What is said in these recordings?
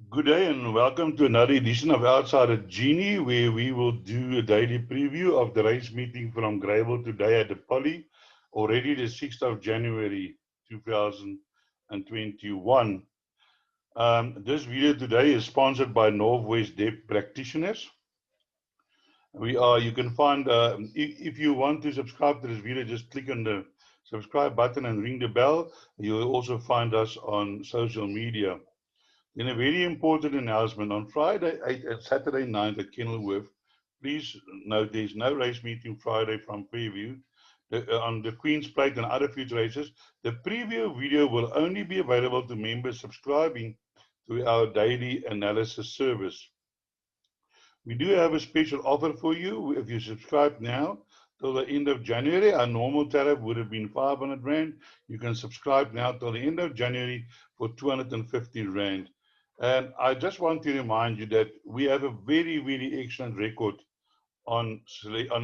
Good day and welcome to another edition of Outside of Genie, where we will do a daily preview of the race meeting from Greyville today at the Poly, already the 6th of January 2021. This video today is sponsored by Northwest Debt Practitioners. You can find, if you want to subscribe to this video, just click on the subscribe button and ring the bell. You'll also find us on social media. In a very important announcement, on Friday 8 and Saturday 9 at Kenilworth, please note there's no race meeting Friday from Preview. On the Queen's Plate and other future races, the preview video will only be available to members subscribing to our daily analysis service. We do have a special offer for you. If you subscribe now till the end of January, our normal tariff would have been 500 Rand. You can subscribe now till the end of January for 250 Rand. And I just want to remind you that we have a very, very excellent record on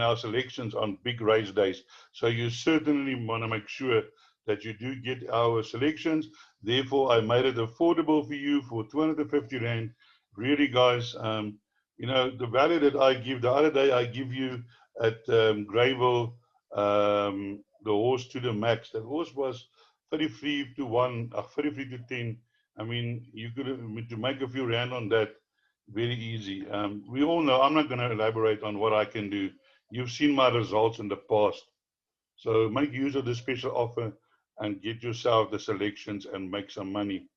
our selections on big race days. So you certainly want to make sure that you do get our selections. Therefore, I made it affordable for you for 250 Rand. Really, guys, the value that I give, the other day I give you at Greyville, the horse to the max. That horse was 33 to 1, 33 to 10. I mean, you could to make a few rand on that, very easy. We all know, I'm not going to elaborate on what I can do. You've seen my results in the past. So make use of this special offer and get yourself the selections and make some money.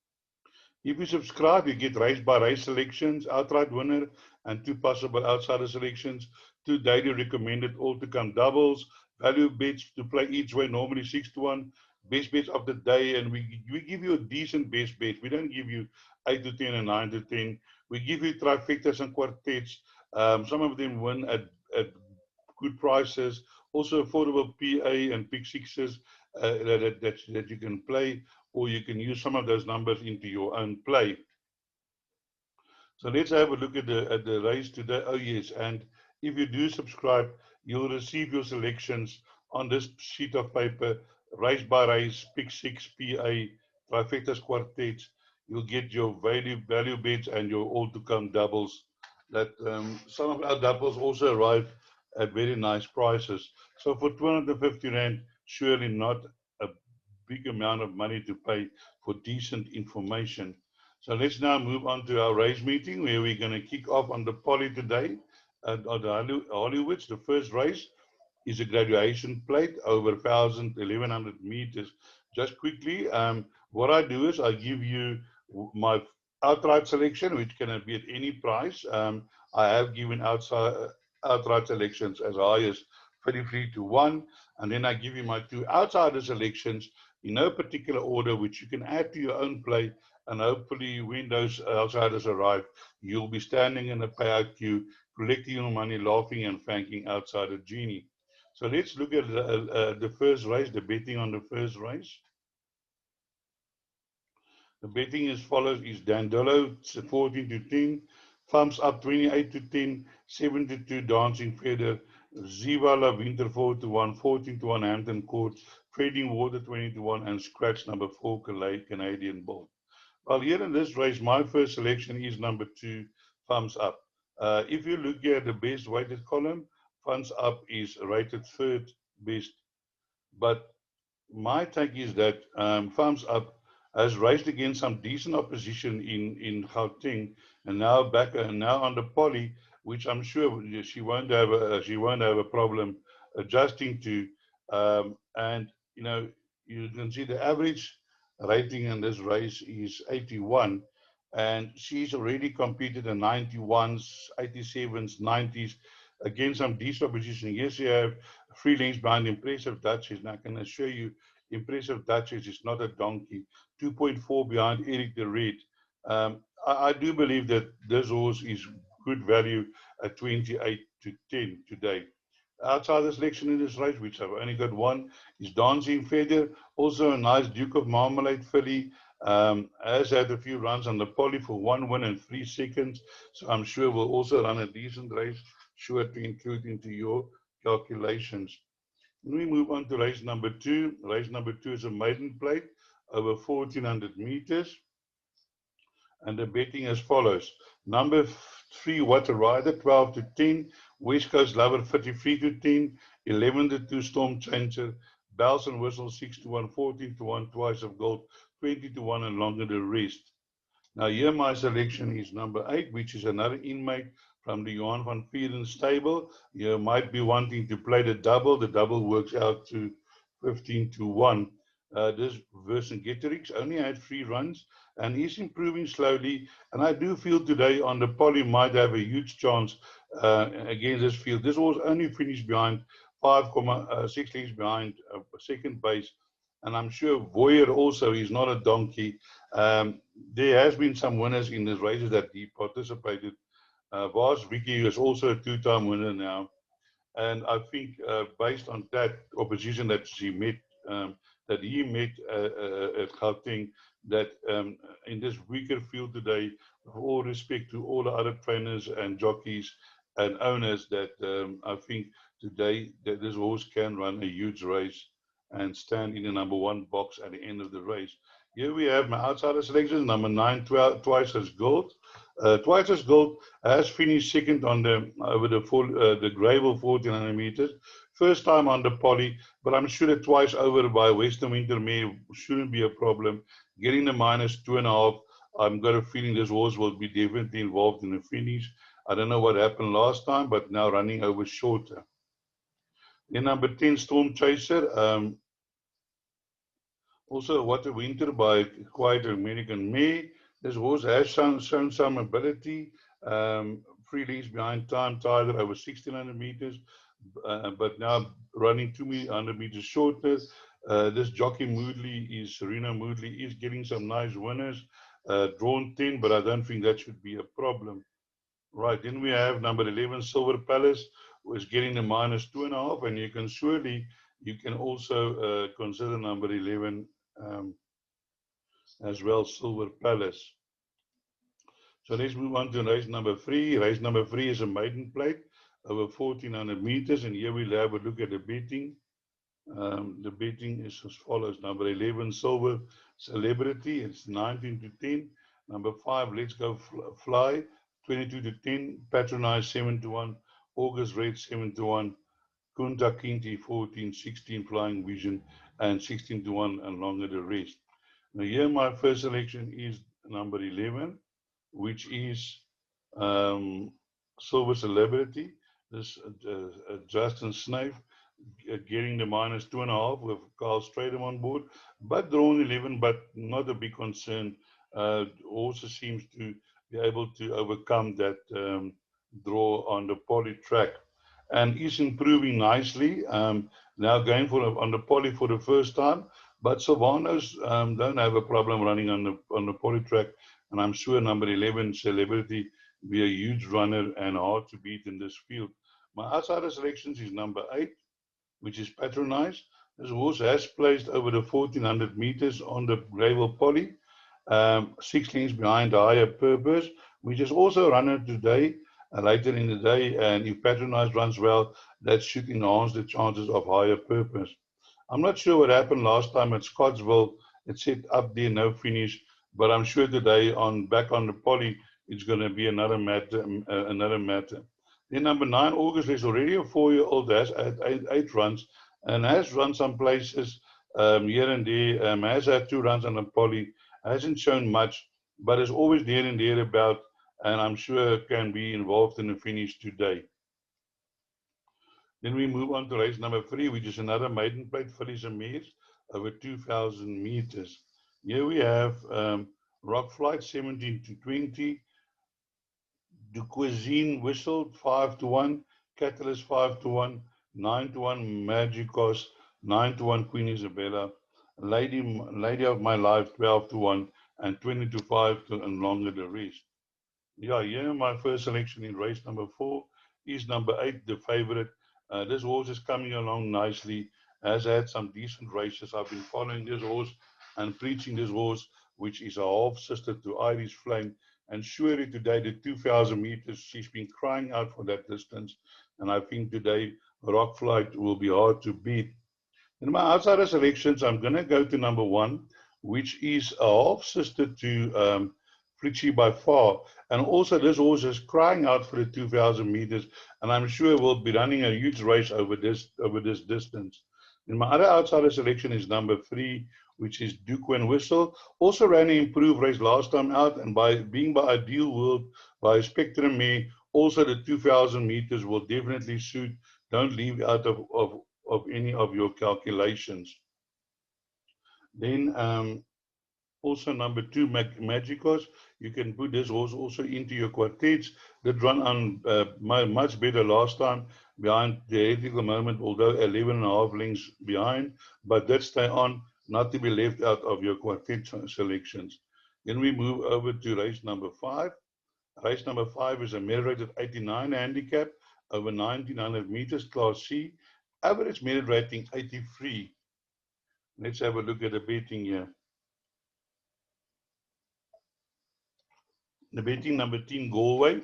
If you subscribe, you get race by race selections, outright winner, and 2 possible outsider selections, 2 daily recommended all to come doubles, value bets to play each way, normally 6 to 1, best bets of the day, and we give you a decent best bet. We don't give you 8 to 10 and 9 to 10. We give you trifectas and quartets. Some of them win at good prices. Also affordable PA and pick sixes that you can play, or you can use some of those numbers into your own play. So let's have a look at the race today. Oh yes, and if you do subscribe, you'll receive your selections on this sheet of paper, race by race, pick six, PA, trifectas, quartets. You'll get your value bets and your all to come doubles. That some of our doubles also arrive at very nice prices. So for 250 Rand, surely not a big amount of money to pay for decent information. So let's now move on to our race meeting, where we're going to kick off on the Poly today at the Hollywoods. The first race is a graduation plate over 1,100 meters. Just quickly, what I do is I give you my outright selection, which can be at any price. I have given outright selections as high as 33 to 1, and then I give you my 2 outsider selections in no particular order, which you can add to your own play, and hopefully when those outsiders arrive, you'll be standing in a payout queue, collecting your money, laughing and thanking Outsider Genie. So let's look at the first race, the betting on the first race. The betting as follows is Dandolo 14 to 10, Thumbs Up 28 to 10, 7 to 2 Dancing Feather, Zivala Winter 4 to 1, 14 to 1 Hampton Court, Trading Water 20 to 1, and Scratch number 4 Canadian Bull. Well, here in this race, my first selection is number 2, Thumbs Up. If you look here at the best weighted column, Thumbs Up is rated 3rd best. But my take is that Thumbs Up has raced against some decent opposition in Gauteng, and now on the Poly, which I'm sure she won't have a problem adjusting to. And you can see the average rating in this race is 81, and she's already competed in 91s, 87s, 90s against some decent opposition. Yes, you have 3 lengths behind Impressive Duchess. Now I can assure you, Impressive Duchess is not a donkey. 2.4 behind Eric the Red. I do believe that this horse is good value at 28 to 10 today. Outside the selection in this race, which I've only got one, is Dancing Feather. Also a nice Duke of Marmalade filly. Has had a few runs on the Poly for 1 win and 3 seconds. So I'm sure will also run a decent race, sure to include into your calculations. Then we move on to race number 2. Race number 2 is a maiden plate over 1,400 meters. And the betting as follows. Number 3, Water Rider, 12 to 10. West Coast Lover, 33 to 10. 11 to 2, Storm Changer. Bells and Whistles, 6 to 1. 14 to 1, Twice of Gold. 20 to 1, and longer the rest. Now here my selection is number 8, which is another inmate from the Johan van Vieren stable. You might be wanting to play the double. The double works out to 15 to 1. This Vercingetorix only had 3 runs and is improving slowly. And I do feel today on the poly might have a huge chance against this field. This was only finished behind 5.6 lengths behind second base. And I'm sure Voyer also is not a donkey. There has been some winners in these races that he participated. Vaz Vicky is also a 2-time winner now. And I think based on that opposition that he met at Gauteng, that in this weaker field today, with all respect to all the other trainers and jockeys and owners, that I think today that this horse can run a huge race and stand in the number 1 box at the end of the race. Here we have my outsider selections. Number 9, Twice as Gold. Twice as Gold has finished second on the gravel 1400 meters. First time on the poly, but I'm sure that twice over by Western Wintermere shouldn't be a problem. Getting the -2.5, I've got a feeling this horse will be definitely involved in the finish. I don't know what happened last time, but now running over shorter. Then number 10, Storm Chaser. Also, What a Winter by Quiet American May. This horse has shown some ability. 3 lengths behind Time Tiger over 1600 meters, but now running 200 meters shorter. This jockey Serena Moodley is getting some nice winners. Drawn 10, but I don't think that should be a problem. Right, then we have number 11, Silver Palace, who is getting the -2.5, and you can also consider number 11 as well, Silver Palace. So let's move on to race number 3. Race number 3 is a maiden plate over 1400 meters, and here we'll have a look at the betting. The betting is as follows. Number 11, Silver Celebrity, it's 19 to 10. Number 5, Let's Go Fly, 22 to 10. Patronize, 7 to 1. August Red, 7 to 1. Kunta Kinte, 14, 16, Flying Vision, and 16 to 1, and longer the rest. Now here my first selection is number 11, which is Silver Celebrity. This Justin Snape getting the -2.5 with Carl Stradham on board, but drawn 11, but not a big concern. Also seems to be able to overcome that draw on the poly track, and is improving nicely. Now going on the poly for the first time, but Sylvanos don't have a problem running on the poly track, and I'm sure number 11, Celebrity, will be a huge runner and hard to beat in this field. My outsider selections is number 8, which is Patronize. This horse has placed over the 1400 meters on the gravel poly, 6 lengths behind the Higher Purpose, which is also a runner today, later in the day, and if Patronize runs well, that should enhance the chances of Higher Purpose. I'm not sure what happened last time at Scottsville. It said up there, no finish, but I'm sure today back on the poly, it's going to be another matter. Then number 9, August, is already a 4-year-old, has had 8 runs and has run some places here and there, has had 2 runs on the poly, hasn't shown much, but is always there and there about, and I'm sure can be involved in the finish today. Then we move on to race number 3, which is another maiden plate, Fillies and Mares, over 2,000 meters. Here we have Rock Flight, 17 to 20. Du Cuisine Whistle, 5 to 1. Catalyst, 5 to 1. 9 to 1, Magicos, 9 to 1, Queen Isabella. Lady of My Life, 12 to 1. And 20 to 5, and longer the rest. Yeah, here my first selection in race number 4 is number 8, the favorite. This horse is coming along nicely, has had some decent races. I've been following this horse and preaching this horse, which is a half sister to Irish Flame. And surely today, the 2,000 meters, she's been crying out for that distance. And I think today, Rock Flight will be hard to beat. In my outsider selections, I'm going to go to number 1, which is a half sister to Fritchie by far. And also this horse is crying out for the 2,000 meters, and I'm sure will be running a huge race over this distance. And my other outsider selection is number 3, which is Duke and Whistle. Also ran an improved race last time out, and by Ideal World by Spectrum Mare, also the 2,000 meters will definitely suit. Don't leave out of any of your calculations. Then also number 2, Magicos. You can put this horse also into your quartets. That run on much better last time behind the Ethical Moment, although 11.5 lengths behind, but that stay on, not to be left out of your quartet selections. Then we move over to race number 5. Race number 5 is a merit rated 89 handicap over 1,900 meters, Class C. Average merit rating 83. Let's have a look at the betting here. The betting number 10, Galway,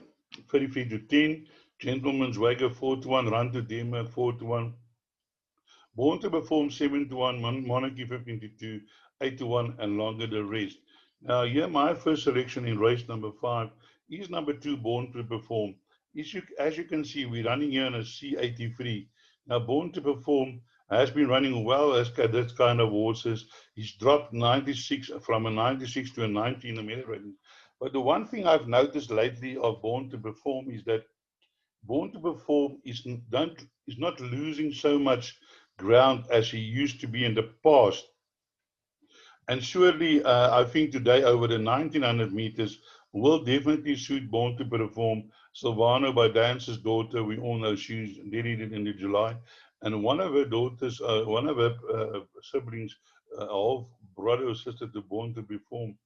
33 to 10. Gentleman's Wager 4-1. Run to Denmark 4-1. Born to Perform 7-1. Monarchy 15 to 2. 8-1, and longer the rest. Now, here my first selection in race number 5 is number 2, Born to Perform. As you can see, we're running here on a C83. Now, Born to Perform has been running well as that kind of horses. He's dropped 96 from a 96 to a 90 in the merit rating. But the one thing I've noticed lately of Born to Perform is that Born to Perform is not losing so much ground as he used to be in the past. And surely, I think today over the 1,900 meters will definitely suit Born to Perform. Silvano by Dance's daughter, we all know she's dedicated in July. And one of her daughters, one of her siblings, half brother or sister to Born to Perform,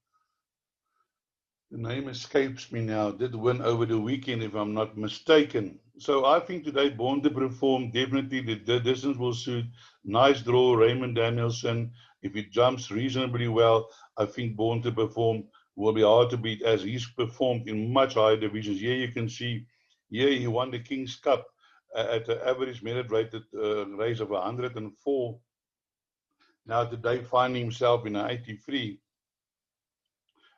the name escapes me now, did win over the weekend, if I'm not mistaken. So I think today, Born to Perform, definitely the distance will suit. Nice draw, Raymond Danielson. If he jumps reasonably well, I think Born to Perform will be hard to beat, as he's performed in much higher divisions. Here you can see, here he won the King's Cup at the average merit rated race of 104. Now today, finding himself in an 83.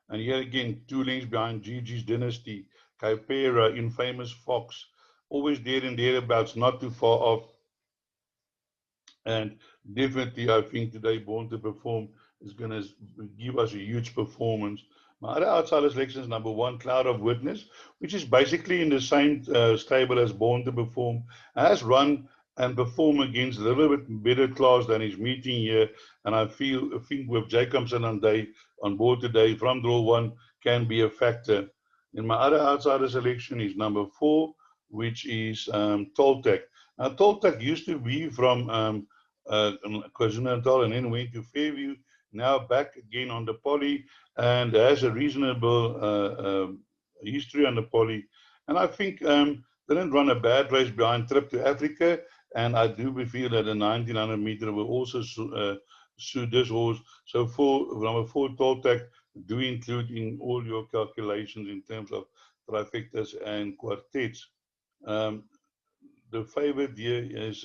And here again, 2 lengths behind Gigi's Dynasty, Kaipera, Infamous Fox, always there and thereabouts, not too far off. And definitely, I think today, Born to Perform is going to give us a huge performance. My other outsider selection is number 1, Cloud of Witness, which is basically in the same stable as Born to Perform, has run and perform against a little bit better class than his meeting here. And I think with Jacobson on board today, from draw 1 can be a factor. And my other outsider selection is number 4, which is Toltec. Now, Toltec used to be from KwaZulu-Natal and then went to Fairview, now back again on the poly, and has a reasonable history on the poly. And I think didn't run a bad race behind Trip to Africa, and I do feel that the 1,900 meter will also suit this horse. So number 4, Toltec, do include in all your calculations in terms of trifectas and quartets. The favorite here is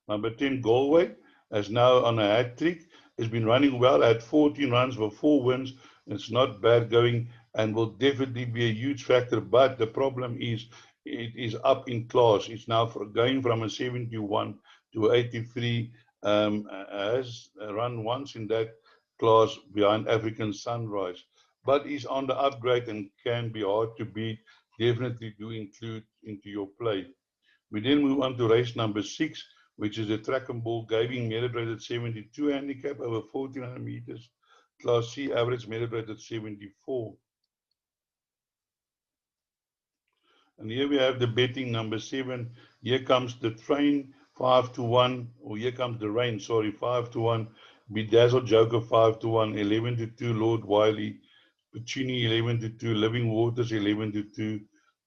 number 10, Galway, is now on a hat trick. It's been running well at 14 runs for 4 wins. It's not bad going and will definitely be a huge factor. But the problem is it is up in class. It's now going from a 71 to 83. Has run once in that class behind African Sunrise. But is on the upgrade and can be hard to beat. Definitely do include into your play. We then move on to race number 6, which is a track and ball gaming merit rated 72 handicap over 1,400 meters. Class C, average merit rated 74. And here we have the betting number 7. Here comes the train 5-1, or here comes the rain, sorry, 5-1. Bedazzled Joker 5-1, 11-2, Lord Wiley, Puccini 11-2, Living Waters 11-2,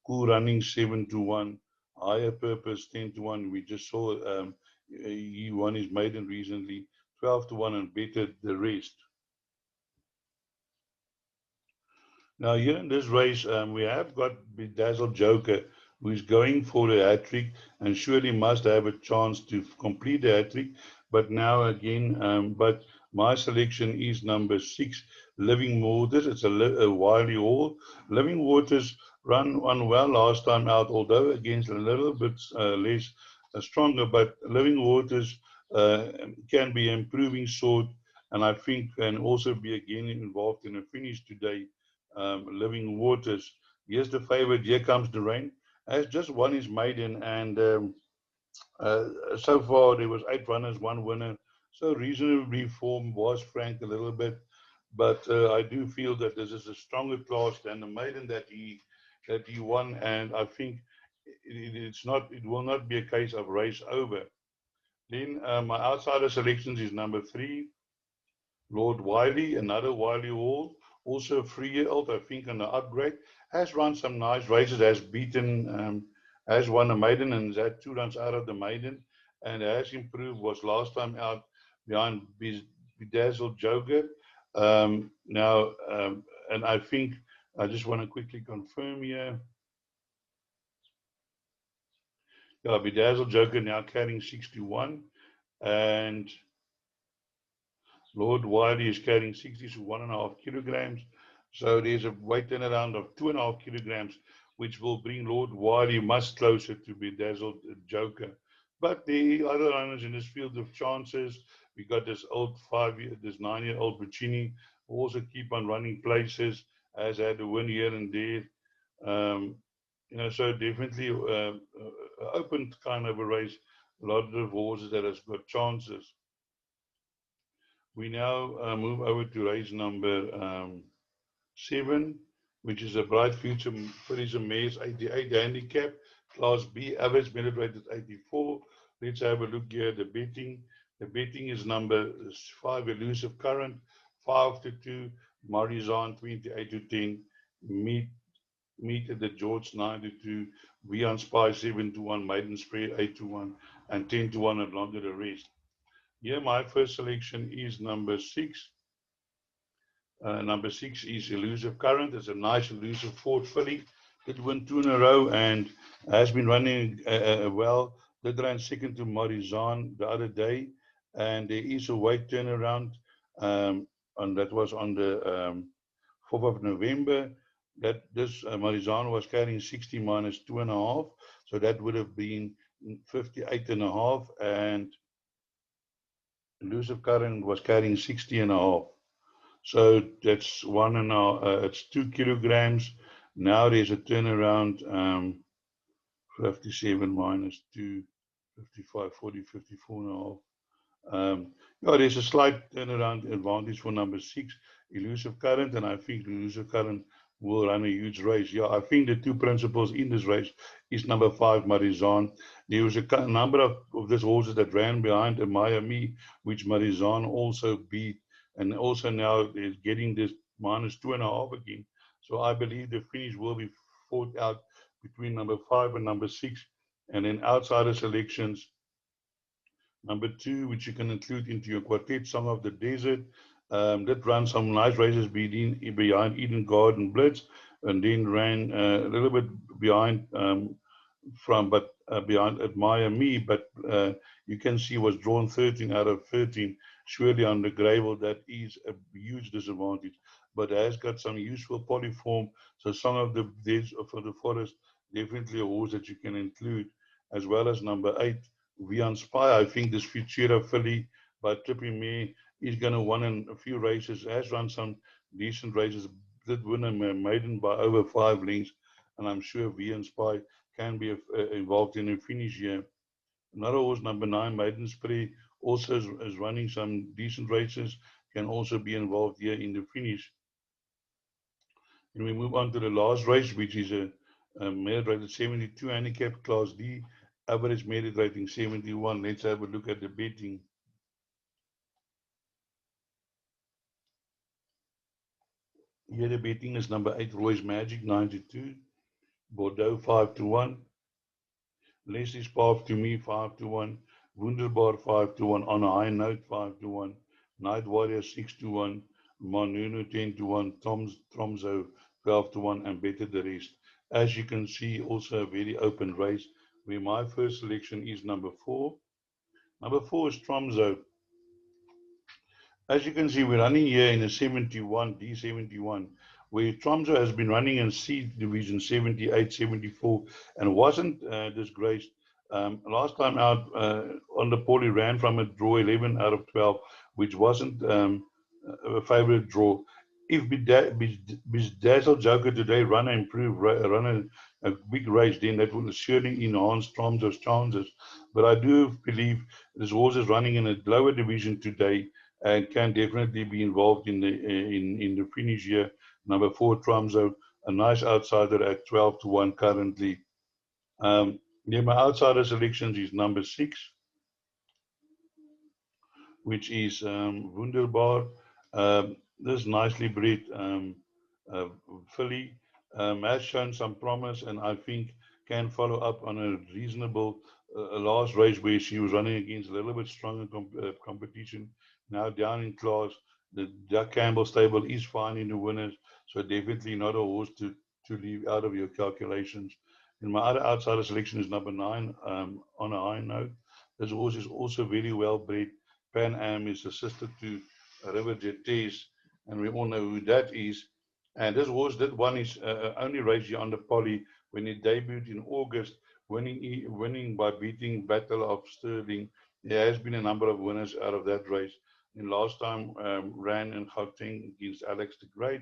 Cool Running 7-1, Higher Purpose 10-1. We just saw he won his maiden recently, 12-1, and betted the rest. Now here in this race, we have got Bedazzled Joker, who is going for the hat-trick and surely must have a chance to complete the hat-trick. But now again, but My selection is number 6, Living Waters. It's a wily haul. Living Waters run well last time out, although against a little bit less stronger. But Living Waters can be improving sort, and I think can also be again involved in a finish today. Living Waters. Here's the favorite. Here Comes the Rain. Has just won his maiden, and so far there was 8 runners, 1 winner. So reasonably form was Frank a little bit, but I do feel that this is a stronger class than the maiden that he won, and I think it will not be a case of race over. Then my outsider selections is number 3, Lord Wiley, another Wiley Hall, also a 3-year-old, I think, on the upgrade, has run some nice races, has won a maiden and has had 2 runs out of the maiden, and has improved, was last time out behind Bedazzled Joker. And I think, I just want to quickly confirm here. Yeah, Bedazzled Joker now carrying 61, and Lord Wiley is carrying 60 to 1.5 kilograms. So there's a weight turnaround of 2.5 kilograms, which will bring Lord Wiley much closer to Bedazzled Joker. But the other runners in this field of chances, we got this 9-year-old Puccini, who also keep on running places, has had a win here and there. So definitely open kind of a race. A lot of horses that has got chances. We now move over to race number 7, which is a Bright Future Fillies Mares 88 handicap, Class B, average merit rate is 84. Let's have a look here at the betting. The betting is number 5, Elusive Current, 5-2, Marizan 28-10, Meet at the George 9-2, Vian Spy 7-1, Maiden Spread 8-1, and 10-1 at Longer the rest. Here, my first selection is number 6. Number 6 is Elusive Current. It's a nice elusive Ford filly. Did win 2 in a row and has been running well. Did run second to Marizan the other day, and there is a weight turnaround, and that was on the 4th of November. That this Marizan was carrying 60 minus 2.5, so that would have been 58.5, and Elusive Current was carrying 60.5. So that's it's 2 kilograms. Now there's a turnaround, 57 minus 2, 55, 40, 54.5. There's a slight turnaround advantage for number 6, Elusive Current, and I think Elusive Current will run a huge race. Yeah, I think the 2 principals in this race is number 5, Marizan. There was a number of these horses that ran behind Miami, which Marizan also beat, and also now is getting this minus 2.5 again. So I believe the finish will be fought out between number 5 and number 6, and then outsider selections. Number 2, which you can include into your quartet, Song of the Desert, that ran some nice races behind Eden Garden Blitz, and then ran a little bit behind behind Admire Me, but you can see was drawn 13 out of 13. Surely on the gravel, that is a huge disadvantage, but has got some useful polyform. So Song of the Desert for the Forest, definitely a horse that you can include, as well as number 8, Vian Spy. I think this Futura filly by Trippy May is going to win in a few races, has run some decent races, did win a maiden by over 5 lengths, and I'm sure Vian Spy can be involved in a finish here. Another horse, number 9, Maiden Spray, also is running some decent races, can also be involved here in the finish. And we move on to the last race, which is a merit rated 72 handicap, Class D, average merit rating 71. Let's have a look at the betting. Here the betting is number 8, Roy's Magic 92, Bordeaux 5-1, Leslie's Path to Me 5-1, Wunderbar 5-1, On a High Note 5-1, Night Warrior 6-1, Manuno 10-1, Tromso 12-1, and Better the Rest. As you can see, also a very open race, where my first selection is number 4. Number 4 is Tromso. As you can see, we're running here in a 71, D71, where Tromso has been running in C division 78, 74, and wasn't disgraced. Last time out on the poll, he ran from a draw 11 out of 12, which wasn't a favorite draw. If Bedazzle Joker today run and improve, run a big race, then that will surely enhance Tromso's chances. But I do believe this horse is running in a lower division today and can definitely be involved in the finish here. Number 4, Tromso, a nice outsider at 12-1 currently. Yeah, my outsider selections is number 6, which is Wunderbar. This nicely bred uh, filly has shown some promise, and I think can follow up on a reasonable last race where she was running against a little bit stronger competition. Now down in class, the Jack Campbell stable is fine in the winners, so definitely not a horse to leave out of your calculations. And my other outsider selection is number 9, on a high note. This horse is also very well bred. Pan Am is a sister to River Jetes, and we all know who that is. And this horse, that one is only raced here under Polly when it debuted in August, winning by beating Battle of Sterling. There has been a number of winners out of that race. And last time ran in Gauteng against Alex the Great.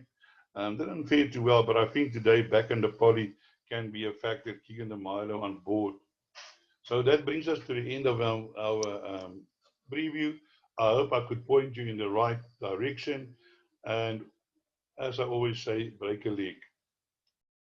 Didn't fare too well, but I think today back under Polly can be a factor, keeping the Milo on board. So that brings us to the end of our preview. I hope I could point you in the right direction. And as I always say, break a leg.